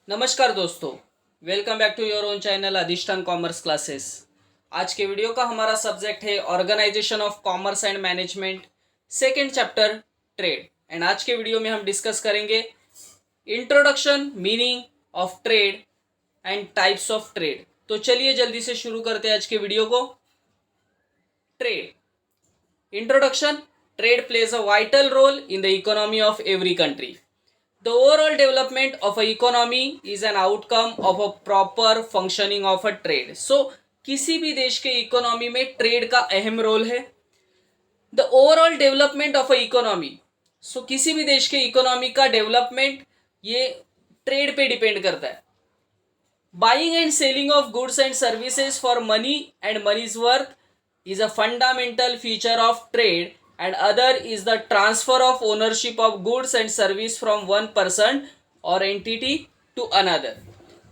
नमस्कार दोस्तों, welcome back to your own channel Adhishthan commerce classes. आज के वीडियो का हमारा सब्जेक्ट है organisation of commerce and management, second chapter trade. And आज के वीडियो में हम डिस्कस करेंगे introduction, meaning of trade and types of trade. तो चलिए जल्दी से शुरू करते हैं आज के वीडियो को। Trade introduction. Trade plays a vital role in the economy of every country. The overall development of a economy is an outcome of a proper functioning of a trade. So, किसी भी देश के economy में trade का अहम role है. The overall development of a economy. So, किसी भी देश के इकोनॉमी का डेवलपमेंट ये ट्रेड पे डिपेंड करता है. Buying and selling of goods and services for money and money's worth is a fundamental feature of trade, and other is the transfer of ownership of goods and service from one person or entity to another.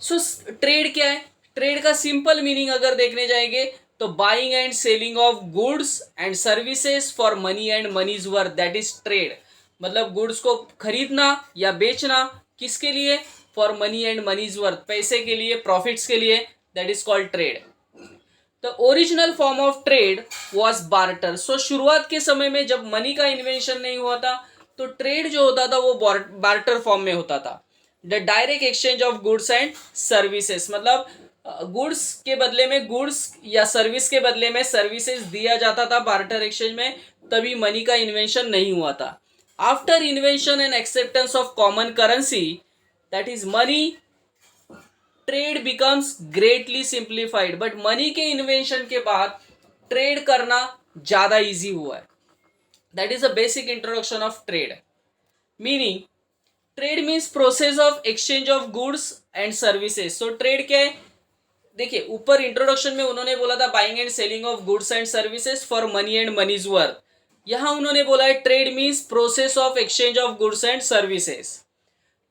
So trade क्या है? Trade का simple meaning अगर देखने जाएंगे तो buying and selling of goods and services for money and money's worth, that is trade. मतलब goods को खरीदना या बेचना किसके लिए? For money and money's worth, पैसे के लिए, प्रॉफिट्स के लिए, that is called trade. The original form of trade was barter. So शुरुआत के समय में जब मनी का इन्वेंशन नहीं हुआ था तो ट्रेड जो होता था वो बार्टर फॉर्म में होता था. The direct exchange of goods and services, मतलब गुड्स के बदले में गुड्स या सर्विस के बदले में सर्विसेज दिया जाता था बार्टर एक्सचेंज में. तभी मनी का इन्वेंशन नहीं हुआ था. After invention and acceptance of common currency, that is money, trade becomes greatly simplified. But money के इन्वेंशन के बाद ट्रेड करना ज़्यादा इजी हुआ है. That is a basic introduction of trade. Meaning, trade means process of exchange of goods and services. So trade क्या है? देखिए, ऊपर इंट्रोडक्शन में उन्होंने बोला था buying and selling of goods and services for money and money's worth. यहां उन्होंने बोला है trade means process of exchange of goods and services.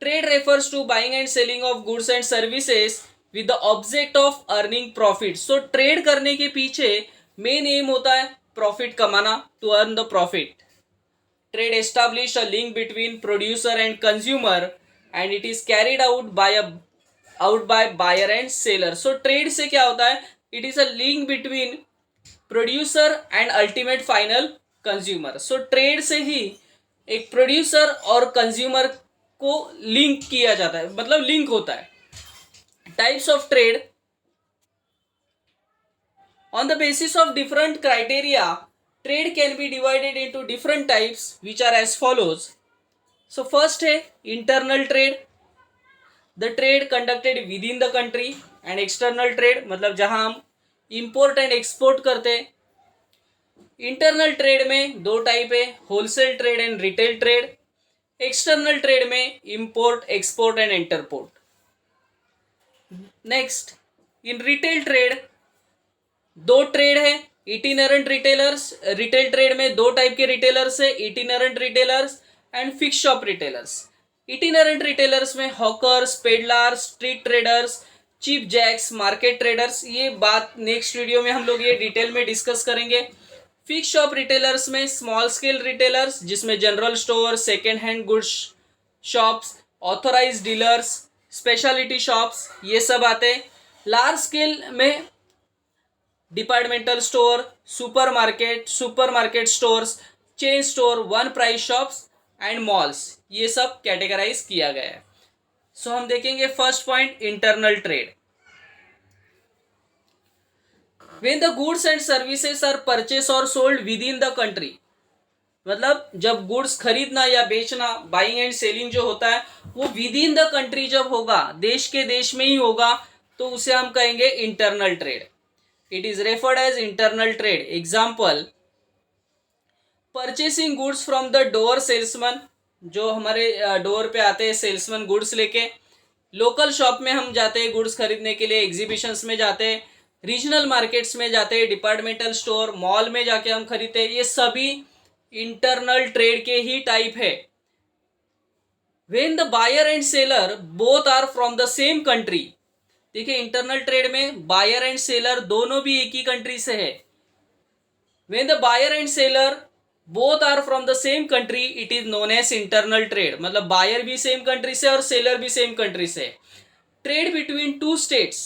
Trade refers to buying and selling of goods and services with the object of earning profit. So trade करने के पीछे main M होता है profit कमाना, to earn the profit. Trade establish a link between producer and consumer and it is carried out by buyer and seller. So trade से क्या होता है? It is a link between producer and ultimate final consumer. So trade से ही एक producer और consumer को link किया जाता है, मतलब लिंक होता है. Types of trade. On the basis of different criteria, trade can be divided into different types which are as follows. So first है internal trade. The trade conducted within the country. And external trade, मतलब जहां हम import and export करते हैं. Internal trade में दो type है, wholesale trade and retail trade. External trade में import, export and entrepot. Next, in retail trade दो ट्रेड है, इटिनरेंट रिटेलर्स. रिटेल ट्रेड में दो टाइप के रिटेलर्स है, itinerant retailers and fix shop retailers. Itinerant retailers में hawkers, peddlers, street traders, cheap jacks, market traders. ये बात next video में हम लोग ये डिटेल में डिस्कस करेंगे. फिक्स शॉप रिटेलर्स में स्मॉल स्केल रिटेलर्स जिसमें general store, second hand goods shops, authorise dealers, speciality shops, ये सब आते हैं. लार्ज स्केल में departmental store, supermarket stores, chain store, one price shops and malls, ये सब कैटेगराइज किया गया है. सो हम देखेंगे first point, internal trade. When the goods and services are purchased or sold within the country, मतलब जब गुड्स खरीदना या बेचना, बाइंग एंड सेलिंग जो होता है वो विद इन द कंट्री जब होगा, देश के देश में ही होगा, तो उसे हम कहेंगे internal trade. It is referred as internal trade. Example, purchasing goods from the door salesman, जो हमारे डोर पे आते हैं सेल्समैन गुड्स लेके. लोकल शॉप में हम जाते हैं गुड्स खरीदने के लिए, एग्जीबिशंस में जाते हैं, रीजनल मार्केट्स में जाते हैं, डिपार्टमेंटल स्टोर, मॉल में जाके हम खरीदते हैं. ये सभी इंटरनल ट्रेड के ही टाइप है. When the buyer and seller both are from the same country. देखिए, इंटरनल ट्रेड में बायर एंड सेलर दोनों भी एक ही कंट्री से है. When the buyer and seller both are from the same country, it is known as internal trade. मतलब buyer भी सेम कंट्री से और सेलर भी सेम कंट्री से. ट्रेड बिटवीन टू स्टेट्स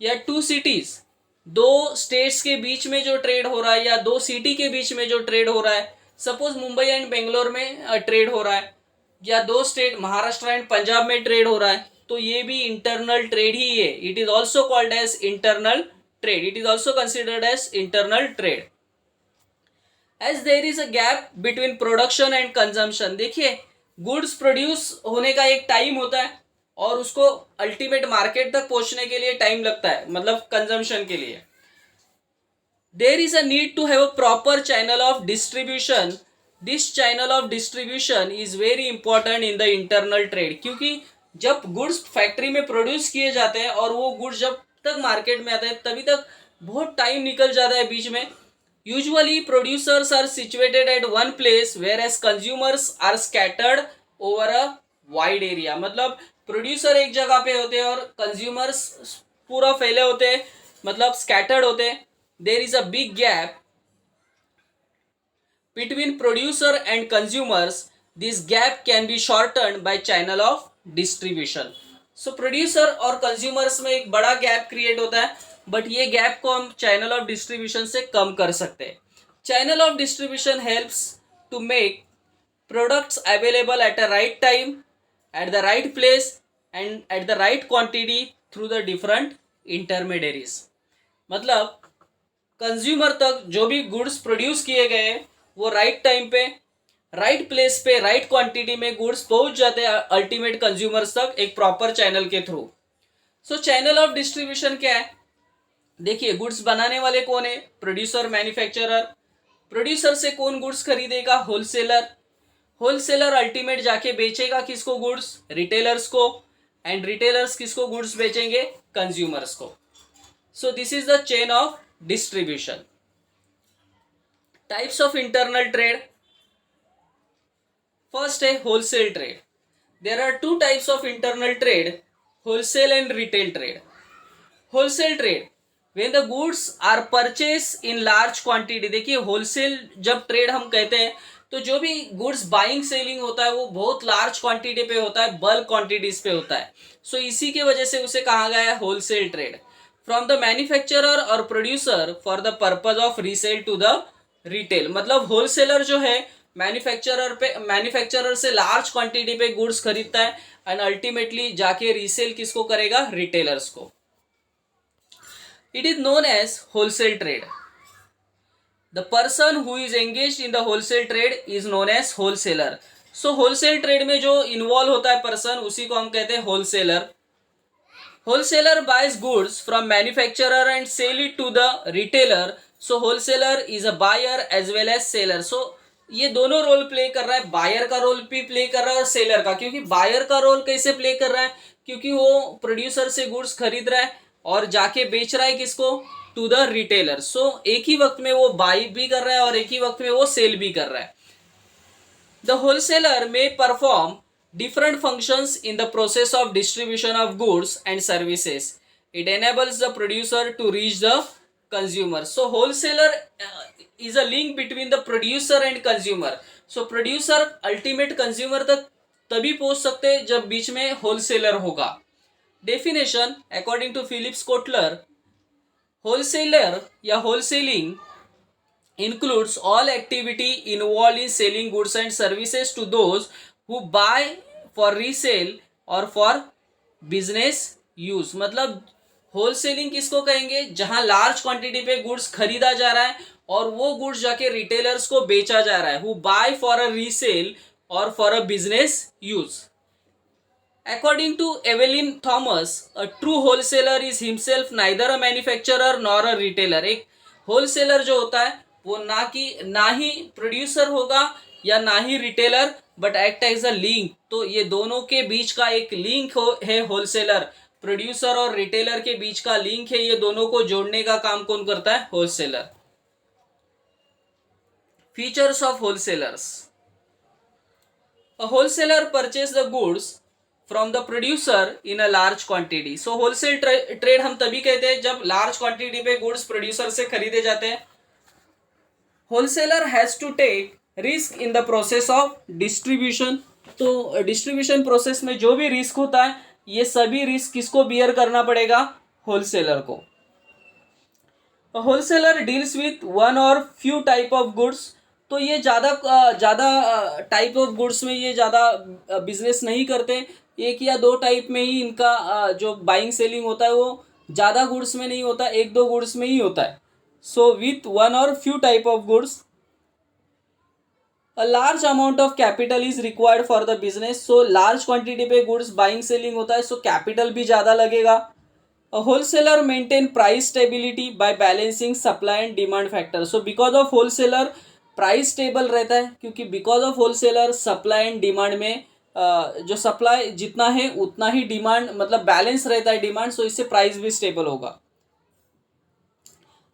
या टू सिटीज, दो स्टेट्स के बीच में जो ट्रेड हो रहा है या दो सिटी के बीच में जो ट्रेड हो रहा है, सपोज मुंबई एंड बेंगलोर में ट्रेड हो रहा है, या दो स्टेट महाराष्ट्र एंड पंजाब में ट्रेड हो रहा है, तो ये भी इंटरनल ट्रेड ही है. It is also called as internal trade. It is also considered as internal trade. As there is a gap between production and consumption. देखिए, गुड्स प्रोड्यूस होने का एक टाइम होता है और उसको अल्टीमेट मार्केट तक पहुंचने के लिए टाइम लगता है, मतलब कंजम्पशन के लिए. There is a need to have a proper channel of distribution. This channel of distribution is very important in the internal trade. क्योंकि जब गुड्स फैक्ट्री में प्रोड्यूस किए जाते हैं और वो गुड्स जब तक मार्केट में आते हैं तभी तक बहुत टाइम निकल जाता है बीच में. Usually producers are situated at one place where as consumers are scattered over a wide area. मतलब प्रोड्यूसर एक जगह पे होते हैं और कंज्यूमर्स पूरा फैले होते हैं, मतलब स्कैटर्ड होते हैं. There is a big gap between producer and consumers. This gap can be shortened by channel of distribution. So producer और consumers में एक बड़ा गैप क्रिएट होता है, बट ये गैप को हम चैनल ऑफ डिस्ट्रीब्यूशन से कम कर सकते हैं. Channel of distribution helps to make products available at a right time, at the right place and at the right quantity through the different intermediaries. मतलब कंज्यूमर तक जो भी गुड्स प्रोड्यूस किए गए हैं वो राइट टाइम पे, राइट प्लेस पे, राइट क्वांटिटी में गुड्स पहुंच जाते हैं अल्टीमेट कंज्यूमर्स तक एक प्रॉपर चैनल के through. So channel of distribution क्या है? देखिए, गुड्स बनाने वाले कौन है? Producer, manufacturer. प्रोड्यूसर से कौन गुड्स खरीदेगा? होलसेलर. होलसेलर अल्टीमेट जाके बेचेगा किसको? गुड्स, रिटेलर्स को. एंड रिटेलर्स किसको गुड्स बेचेंगे? कंज्यूमर्स को. So this is the chain of distribution. Types of internal trade. First है wholesale trade. There are two types of internal trade, wholesale and retail trade. Wholesale trade when the goods are purchase in large quantity. देखिए, wholesale जब trade हम कहते हैं तो जो भी goods buying selling होता है वो बहुत लार्ज क्वांटिटी पे होता है, बल्क क्वांटिटीज पे होता है. सो इसी के वजह से उसे कहा गया है wholesale trade. From the manufacturer और producer for the purpose of resale to the retail. मतलब होलसेलर जो है मैन्युफैक्चरर से लार्ज क्वांटिटी पे गुड्स खरीदता है एंड अल्टीमेटली जाके रीसेल किसको करेगा? रिटेलर्स को. It is known as wholesale trade. The person who is engaged in the wholesale trade is known as wholesaler. So wholesale trade में जो इन्वॉल्व होता है पर्सन, उसी को हम कहते हैं wholesaler. Wholesaler buys goods from manufacturer and sell it to the retailer. So wholesaler is a buyer as well as seller. So ये दोनों रोल प्ले कर रहा है, बायर का रोल भी प्ले कर रहा है और सेलर का. क्योंकि बायर का रोल कैसे प्ले कर रहा है? क्योंकि वो प्रोड्यूसर से गुड्स खरीद रहा है और जाके बेच रहा है किसको? To the retailer. सो एक ही वक्त में वो बाई भी कर रहा है और एक ही वक्त में वो सेल भी कर रहा है. द होलसेलर में perform different functions in the process of distribution of goods and services. It enables the producer to reach the consumer. So wholesaler is a link between the producer and consumer. So producer ultimate consumer तक तभी पहुंच सकते हैं जब बीच में wholesaler होगा. Definition according to Phillips Kotler, wholesaler या wholesaling includes all activity involved in selling goods and services to those who buy for resale or for business use. मतलब होलसेलिंग किसको कहेंगे? जहां लार्ज क्वांटिटी पे गुड्स खरीदा जा रहा है और वो गुड्स जाके रिटेलर्स को बेचा जा रहा है. Who buy for a resale और for a business use. According to Evelyn Thomas, a true wholesaler is himself neither a manufacturer nor a retailer. एक होलसेलर जो होता है वो ना ही प्रोड्यूसर होगा या ना ही retailer, but act as a link. तो ये दोनों के बीच का एक लिंक है होलसेलर. प्रोड्यूसर और रिटेलर के बीच का लिंक है, ये दोनों को जोड़ने का काम कौन करता है? Wholesaler. Features of wholesalers. A wholesaler purchase the goods from the producer in a large quantity. So wholesale trade हम तभी कहते हैं जब लार्ज क्वांटिटी पे गुड्स प्रोड्यूसर से खरीदे जाते हैं. Wholesaler has to take risk in the process of distribution. तो डिस्ट्रीब्यूशन प्रोसेस में जो भी रिस्क होता है ये सभी रिस्क किसको बियर करना पड़ेगा? होलसेलर को. होलसेलर डील्स विथ वन और फ्यू टाइप ऑफ गुड्स. तो ये ज़्यादा टाइप ऑफ गुड्स में ये ज़्यादा बिजनेस नहीं करते. एक या दो टाइप में ही इनका जो बाइंग सेलिंग होता है वो ज़्यादा गुड्स में नहीं होता, एक दो गुड्स में ही होता है. सो विथ वन और few type of goods a large amount of capital is required for the business. So large quantity पे गुड्स बाइंग सेलिंग होता है, सो कैपिटल भी ज़्यादा लगेगा. A wholesaler maintain price stability by balancing supply and demand factor. So because of wholesaler price stable रहता है, क्योंकि because of wholesaler supply and demand में जो सप्लाई जितना है उतना ही डिमांड, मतलब बैलेंस रहता है डिमांड, सो इससे प्राइस भी स्टेबल होगा.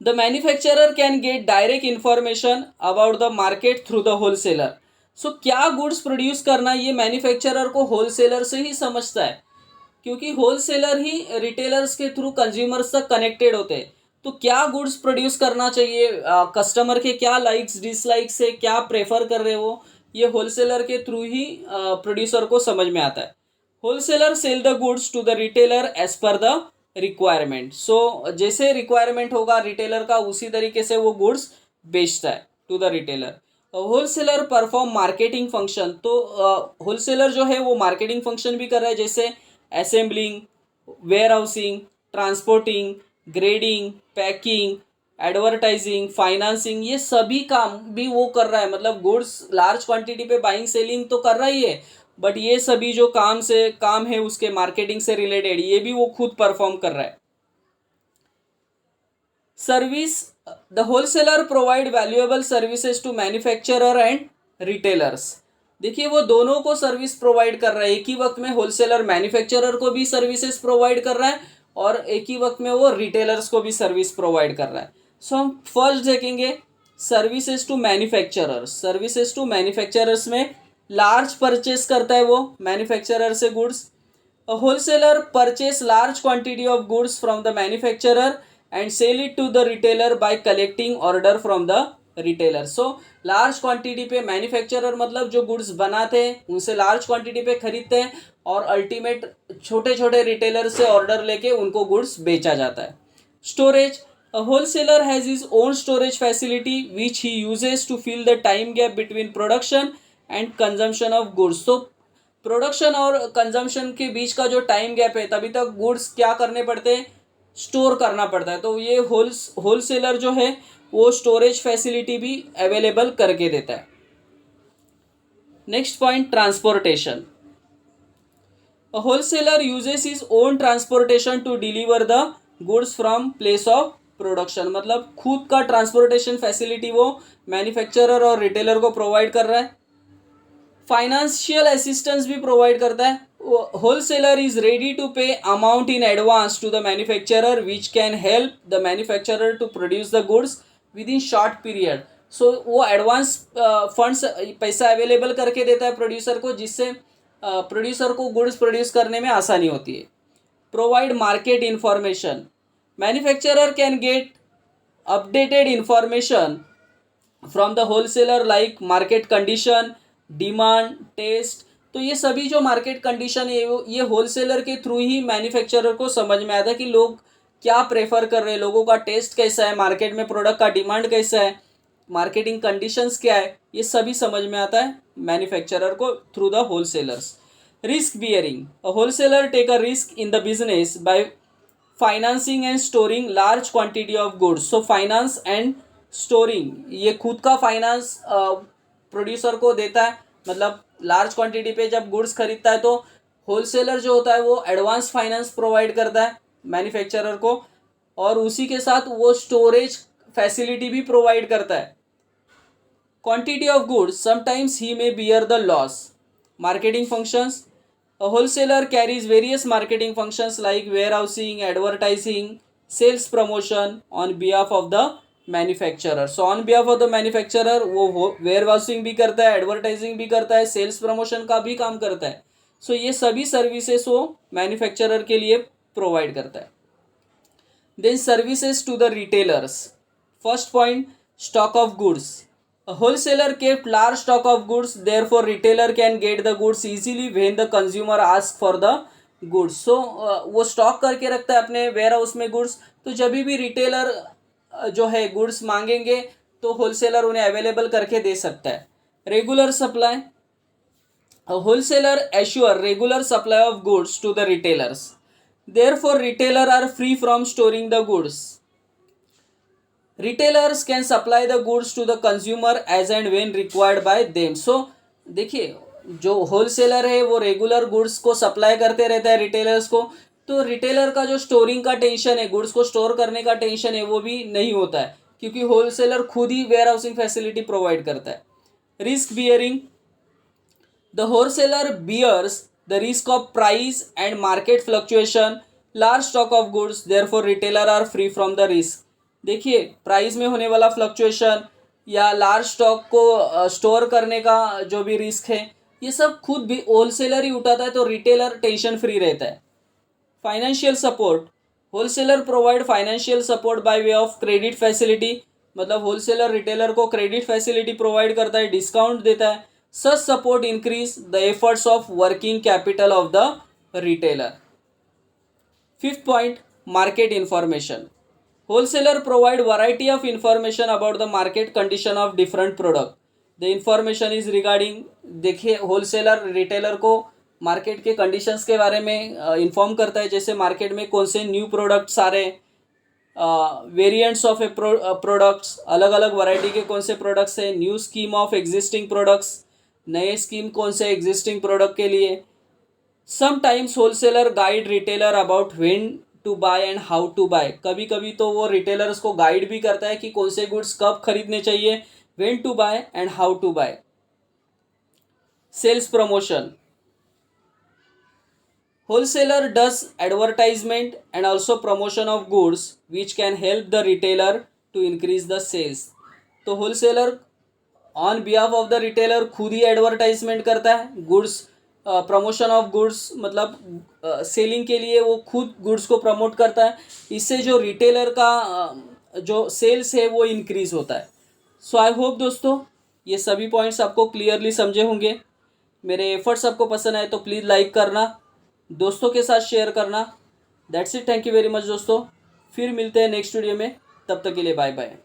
The manufacturer can get direct information about the market through the wholesaler. So क्या गुड्स प्रोड्यूस करना ये मैन्युफैक्चरर को होलसेलर से ही समझता है, क्योंकि होलसेलर ही रिटेलर्स के थ्रू कंज्यूमर्स तक कनेक्टेड होते हैं. तो क्या गुड्स प्रोड्यूस करना चाहिए, कस्टमर के क्या लाइक्स डिसलाइक्स है, क्या प्रेफर कर रहे हो, ये होलसेलर के थ्रू ही प्रोड्यूसर को समझ में आता है. Wholesaler sell the goods to the retailer as per the requirement. So जैसे रिक्वायरमेंट होगा रिटेलर का उसी तरीके से वो गुड्स बेचता है to the retailer. Wholesaler perform marketing function. तो होलसेलर जो है वो मार्केटिंग फंक्शन भी कर रहा है, जैसे assembling, warehousing, transporting, grading, packing, advertising, financing, ये सभी काम भी वो कर रहा है. मतलब गुड्स लार्ज क्वांटिटी पे बाइंग सेलिंग तो कर रहा ही है, बट ये सभी जो काम है उसके मार्केटिंग से रिलेटेड ये भी वो खुद परफॉर्म कर रहा है. Service. The wholesaler provide valuable services to manufacturer and retailers. देखिए वो दोनों को सर्विस प्रोवाइड कर रहा है. एक ही वक्त में होलसेलर मैन्युफैक्चरर को भी सर्विसेज प्रोवाइड कर रहा है और एक ही वक्त में वो रिटेलर्स को भी सर्विस प्रोवाइड कर रहा है. सो हम फर्स्ट देखेंगे services to manufacturers. Services to manufacturers में लार्ज परचेस करता है वो मैन्युफैक्चरर से goods. Wholesaler purchase large quantity of goods from the manufacturer and sell it to the retailer by collecting order from the retailer. So large quantity पे manufacturer मतलब जो goods बनाते हैं उनसे लार्ज क्वांटिटी पे खरीदते हैं और अल्टीमेट छोटे छोटे रिटेलर से ऑर्डर लेके उनको गुड्स बेचा जाता है. Storage. A wholesaler has his own storage facility which he uses to fill the time gap between production and consumption of goods. तो प्रोडक्शन और कंजम्पशन के बीच का जो टाइम गैप है तभी तक गुड्स क्या करने पड़ते हैं, स्टोर करना पड़ता है. तो ये होलसेलर जो है वो स्टोरेज फैसिलिटी भी अवेलेबल करके देता है. Next point transportation. A wholesaler uses his own transportation to deliver the goods from place of production. मतलब खुद का ट्रांसपोर्टेशन फैसिलिटी वो मैन्युफैक्चरर और रिटेलर को प्रोवाइड कर रहा है. फाइनेंशियल असिस्टेंस भी प्रोवाइड करता है. Wholesaler is ready to pay amount in advance to the manufacturer which can help the manufacturer to produce the goods within short period. So वो advance funds पैसा available करके देता है producer को, जिससे प्रोड्यूसर को गुड्स प्रोड्यूस करने में आसानी होती है. Provide market information. Manufacturer can get updated information from the wholesaler like market condition, demand, taste. तो ये सभी जो मार्केट कंडीशन है ये होलसेलर के थ्रू ही मैन्युफैक्चरर को समझ में आता है कि लोग क्या प्रेफर कर रहे हैं, लोगों का टेस्ट कैसा है, मार्केट में प्रोडक्ट का डिमांड कैसा है, मार्केटिंग कंडीशंस क्या है, ये सभी समझ में आता है मैन्युफैक्चरर को through the wholesalers. Risk bearing. A wholesaler take a risk in the business by financing and storing large quantity of goods. So finance and storing, ये खुद का फाइनेंस प्रोड्यूसर को देता है. मतलब लार्ज क्वांटिटी पे जब गुड्स खरीदता है तो होलसेलर जो होता है वो एडवांस फाइनेंस प्रोवाइड करता है मैन्युफैक्चरर को, और उसी के साथ वो स्टोरेज फैसिलिटी भी प्रोवाइड करता है. Quantity of goods sometimes he may bear the loss. Marketing functions. A wholesaler carries various marketing functions like warehousing, advertising, sales promotion on behalf of the manufacturer. So on behalf of the manufacturer वो warehousing भी करता है, advertising भी करता है, sales promotion का भी काम करता है. सो ये सभी सर्विसेज वो मैन्युफैक्चरर के लिए प्रोवाइड करता है. Then services to the retailers. First point stock of goods. A wholesaler kept large stock of goods, therefore retailer can get the goods easily when the consumer asks for the goods. So वो stock करके रखता है अपने ware house में goods, तो जब भी retailer जो है गुड्स मांगेंगे तो होलसेलर उन्हें अवेलेबल करके दे सकता है। Regular supply, a wholesaler assure regular supply of goods to the retailers. Therefore, retailers are free from storing the goods. Retailers can supply the goods to the consumer as and when required by them. So, देखिए जो wholesaler है वो regular goods को supply करते रहता है retailers को, तो रिटेलर का जो स्टोरिंग का टेंशन है, गुड्स को स्टोर करने का टेंशन है, वो भी नहीं होता है क्योंकि होलसेलर खुद ही वेयर हाउसिंग फैसिलिटी प्रोवाइड करता है। Risk bearing, the wholesaler bears the risk of price and market fluctuation, large stock of goods, therefore retailer are free from the risk. देखिए प्राइस में होने वाला फ्लक्चुएशन या लार्ज स्टॉक को store करने का जो भी रिस्क है, ये सब खुद भी होलसेलर ही उठाता है, तो रिटेलर टेंशन फ्री रहता है। Financial support, wholesaler provide financial support by way of credit facility, मतलब होलसेलर रिटेलर को क्रेडिट फैसिलिटी प्रोवाइड करता है, डिस्काउंट देता है। Such support increase the efforts of working capital of the retailer. Fifth point, market information. Wholesaler provide variety of information about the market condition of different product. The information is regarding, देखिए wholesaler retailer को market के conditions के बारे में inform करता है, जैसे market में कौन से न्यू प्रोडक्ट्स आ रहे हैं, वेरिएंट्स ऑफ ए प्रोडक्ट्स, अलग अलग वैरायटी के कौन से प्रोडक्ट्स हैं, new scheme of existing products, नए स्कीम कौन से एग्जिस्टिंग प्रोडक्ट के लिए। Sometimes wholesaler guide retailer about when to buy and how to buy, कभी कभी तो वो रिटेलर्स को गाइड भी करता है कि कौन से गुड्स कब खरीदने चाहिए, when to buy and how to buy. Sales promotion, wholesaler does advertisement and also promotion of goods which can help the retailer to increase the sales. तो wholesaler on behalf of the retailer खुद ही advertisement करता है, goods promotion of goods मतलब selling के लिए वो खुद गुड्स को प्रमोट करता है, इससे जो रिटेलर का जो सेल्स है वो इंक्रीज होता है। सो आई होप दोस्तों ये सभी पॉइंट्स आपको क्लियरली समझे होंगे। मेरे एफर्ट्स आपको पसंद आए तो प्लीज़ लाइक करना, दोस्तों के साथ शेयर करना। That's it, thank you very much दोस्तों, फिर मिलते हैं नेक्स्ट वीडियो में, तब तक के लिए बाय बाय।